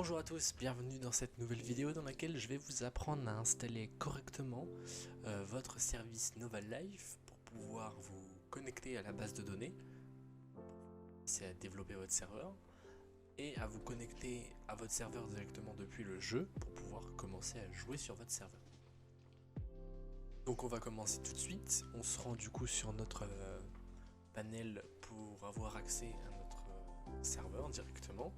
Bonjour à tous, bienvenue dans cette nouvelle vidéo dans laquelle je vais vous apprendre à installer correctement votre service Nova Life pour pouvoir vous connecter à la base de données, c'est à développer votre serveur et à vous connecter à votre serveur directement depuis le jeu pour pouvoir commencer à jouer sur votre serveur. Donc on va commencer tout de suite, on se rend du coup sur notre panel pour avoir accès à notre serveur directement.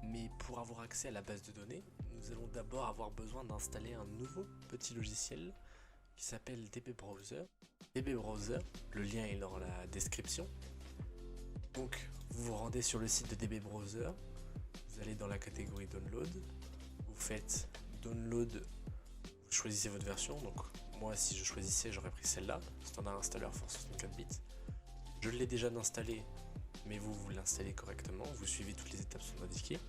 Mais pour avoir accès à la base de données, nous allons d'abord avoir besoin d'installer un nouveau petit logiciel qui s'appelle DB Browser. DB Browser, le lien est dans la description. Donc vous vous rendez sur le site de DB Browser, vous allez dans la catégorie Download, vous faites Download, vous choisissez votre version. Donc moi si je choisissais j'aurais pris celle-là, Standard Installer for 64 bits. Je l'ai déjà installé, mais vous l'installez correctement, vous suivez toutes les étapes sont indiquées.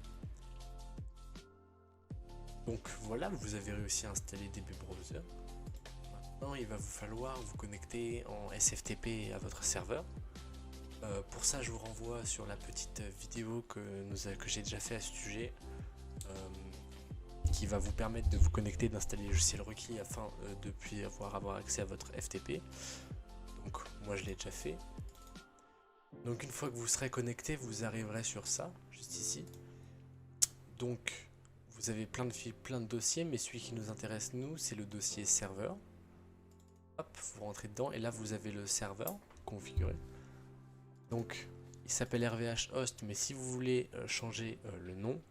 Donc voilà, vous avez réussi à installer DB Browser. Maintenant, il va vous falloir vous connecter en SFTP à votre serveur. Pour ça, je vous renvoie sur la petite vidéo que j'ai déjà fait à ce sujet, qui va vous permettre de vous connecter, d'installer les logiciels requis afin de pouvoir avoir accès à votre FTP. Donc moi, je l'ai déjà fait. Donc une fois que vous serez connecté, vous arriverez sur ça, juste ici. Donc vous avez plein de dossiers, mais celui qui nous intéresse nous, c'est le dossier serveur. Hop, vous rentrez dedans et là vous avez le serveur configuré. Donc il s'appelle RVH Host, mais si vous voulez changer le nom,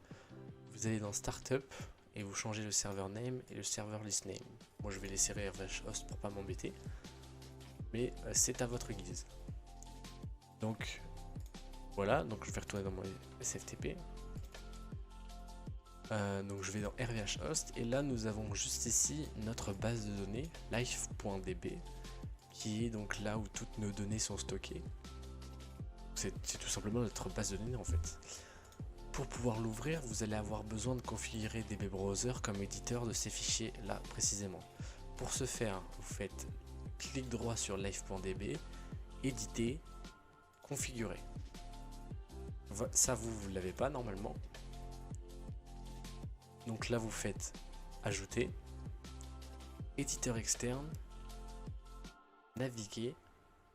vous allez dans Startup et vous changez le serveur name et le serveur list name. Moi je vais laisser RVH Host pour pas m'embêter, mais c'est à votre guise. Donc voilà, donc je vais retourner dans mon SFTP. Donc je vais dans RVH Host et là nous avons juste ici notre base de données life.db qui est donc là où toutes nos données sont stockées. C'est tout simplement notre base de données en fait. Pour pouvoir l'ouvrir, vous allez avoir besoin de configurer DB Browser comme éditeur de ces fichiers là précisément. Pour ce faire, vous faites clic droit sur life.db, éditer, configurer. Ça vous l'avez pas normalement. Donc là vous faites ajouter, éditeur externe, naviguer.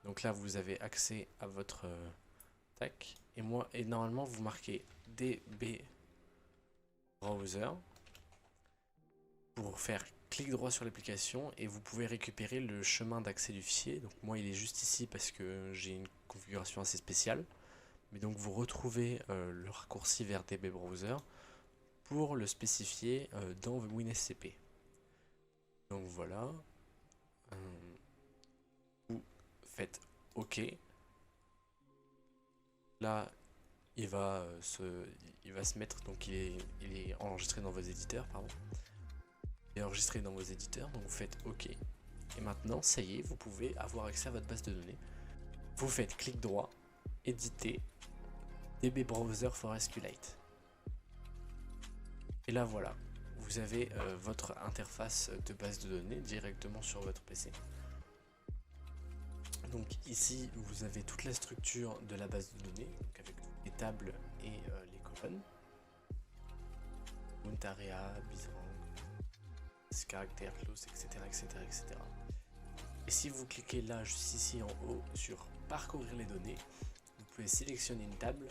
Donc là vous avez accès à votre tac. Et normalement vous marquez DB Browser pour faire clic droit sur l'application et vous pouvez récupérer le chemin d'accès du fichier. Donc moi il est juste ici parce que j'ai une configuration assez spéciale. Mais donc vous retrouvez le raccourci vers DB Browser pour le spécifier dans WinSCP. Donc voilà, vous faites OK. Là, il va se mettre, donc il est enregistré dans vos éditeurs, pardon. Il est enregistré dans vos éditeurs, donc vous faites OK. Et maintenant, ça y est, vous pouvez avoir accès à votre base de données. Vous faites clic droit, éditer, DB Browser for SQLite. Et là voilà, vous avez votre interface de base de données directement sur votre PC. Donc ici vous avez toute la structure de la base de données, donc avec les tables et les colonnes. Mount area, bisrang, caractère, close, etc., etc., etc. Et si vous cliquez là, juste ici en haut, sur parcourir les données, vous pouvez sélectionner une table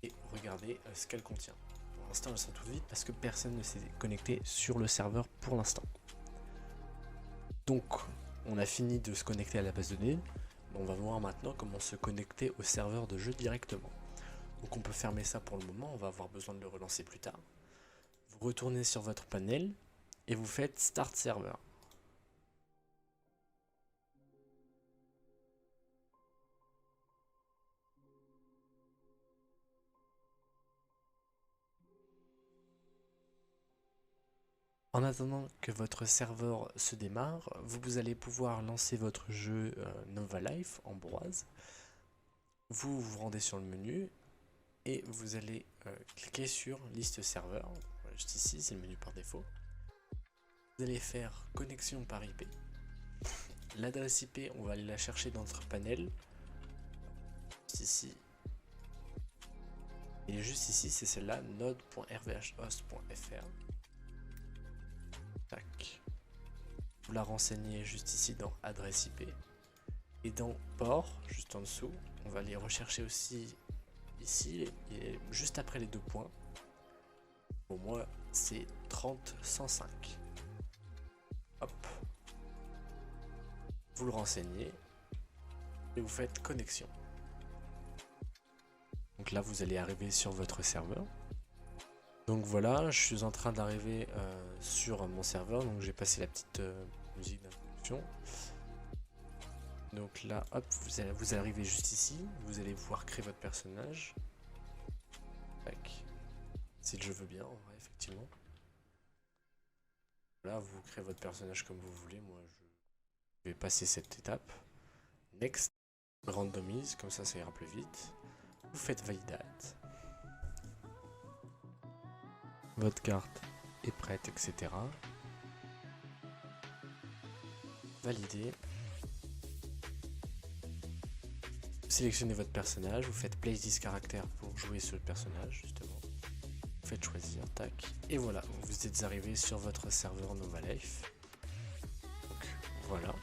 et regarder ce qu'elle contient. Pour l'instant elles sont toutes vides parce que personne ne s'est connecté sur le serveur pour l'instant. Donc on a fini de se connecter à la base de données. On va voir maintenant comment se connecter au serveur de jeu directement. Donc on peut fermer ça pour le moment, on va avoir besoin de le relancer plus tard. Vous retournez sur votre panel et vous faites Start Server. En attendant que votre serveur se démarre, vous allez pouvoir lancer votre jeu Nova Life en Broise. Vous vous rendez sur le menu et vous allez cliquer sur liste serveur. Voilà, juste ici, c'est le menu par défaut. Vous allez faire connexion par IP. L'adresse IP, on va aller la chercher dans notre panel. Juste ici. Et juste ici, c'est celle-là, node.rvhost.fr. Tac. Vous la renseignez juste ici dans adresse IP. Et dans port, juste en dessous, on va les rechercher aussi ici, et juste après les 2 points. Pour moi, c'est 30105. Hop. Vous le renseignez et vous faites connexion. Donc là, vous allez arriver sur votre serveur. Donc voilà, je suis en train d'arriver sur mon serveur. Donc j'ai passé la petite musique d'introduction. Donc là, hop, vous allez arriver juste ici. Vous allez pouvoir créer votre personnage. Tac. Si je veux bien, en vrai, effectivement. Là, vous créez votre personnage comme vous voulez. Moi, je vais passer cette étape. Next. Randomise, comme ça ira plus vite. Vous faites validate. Votre carte est prête, etc. Validez. Vous sélectionnez votre personnage, vous faites place this character pour jouer sur le personnage, justement. Vous faites choisir, tac. Et voilà, vous êtes arrivé sur votre serveur Nova Life. Donc voilà.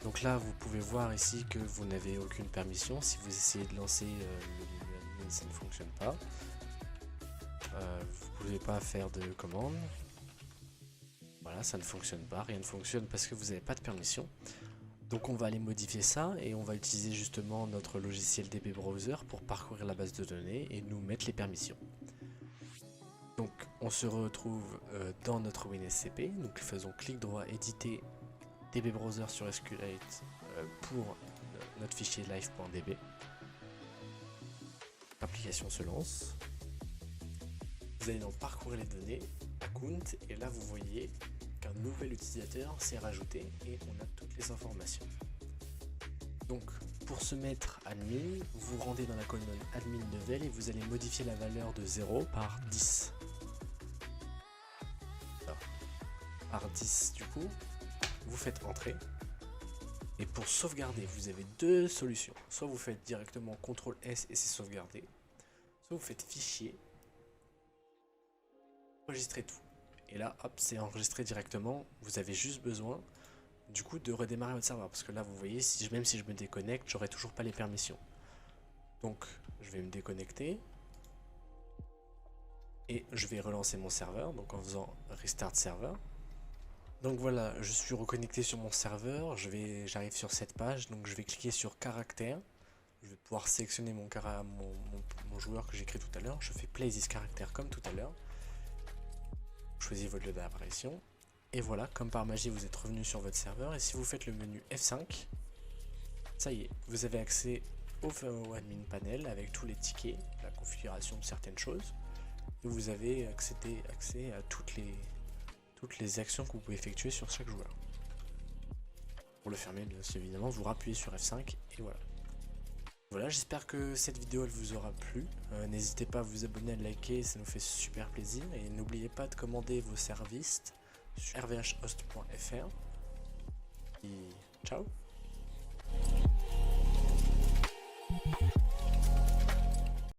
Donc là, vous pouvez voir ici que vous n'avez aucune permission. Si vous essayez de lancer le menu admin, ça ne fonctionne pas. Vous ne pouvez pas faire de commande. Voilà, ça ne fonctionne pas. Rien ne fonctionne parce que vous n'avez pas de permission. Donc on va aller modifier ça et on va utiliser justement notre logiciel DB Browser pour parcourir la base de données et nous mettre les permissions. Donc on se retrouve dans notre WinSCP. Donc faisons clic droit, éditer DB Browser sur SQLite pour notre fichier live.db. L'application se lance. Vous allez donc parcourir les données, account, et là vous voyez qu'un nouvel utilisateur s'est rajouté et on a toutes les informations. Donc pour se mettre admin, vous rendez dans la colonne admin level et vous allez modifier la valeur de 0 par 10. Alors, par 10 du coup, vous faites entrer. Et pour sauvegarder, vous avez 2 solutions. Soit vous faites directement CTRL S et c'est sauvegardé. Soit vous faites fichier, enregistrer tout. Et là, hop, c'est enregistré directement. Vous avez juste besoin, du coup, de redémarrer votre serveur. Parce que là, vous voyez, même si je me déconnecte, j'aurai toujours pas les permissions. Donc, je vais me déconnecter. Et je vais relancer mon serveur, donc en faisant restart serveur. Donc voilà, je suis reconnecté sur mon serveur. J'arrive sur cette page, donc je vais cliquer sur caractère. Je vais pouvoir sélectionner mon joueur que j'ai créé tout à l'heure. Je fais place this character comme tout à l'heure. Choisissez votre lieu d'apparition. Et voilà, comme par magie, vous êtes revenu sur votre serveur. Et si vous faites le menu F5, ça y est, vous avez accès au admin panel avec tous les tickets, la configuration de certaines choses. Et vous avez accès à toutes les actions que vous pouvez effectuer sur chaque joueur. Pour le fermer, bien évidemment, vous rappuyez sur F5 et voilà. Voilà, j'espère que cette vidéo elle vous aura plu. N'hésitez pas à vous abonner, à liker, ça nous fait super plaisir. Et n'oubliez pas de commander vos services sur rvhost.fr. Et ciao!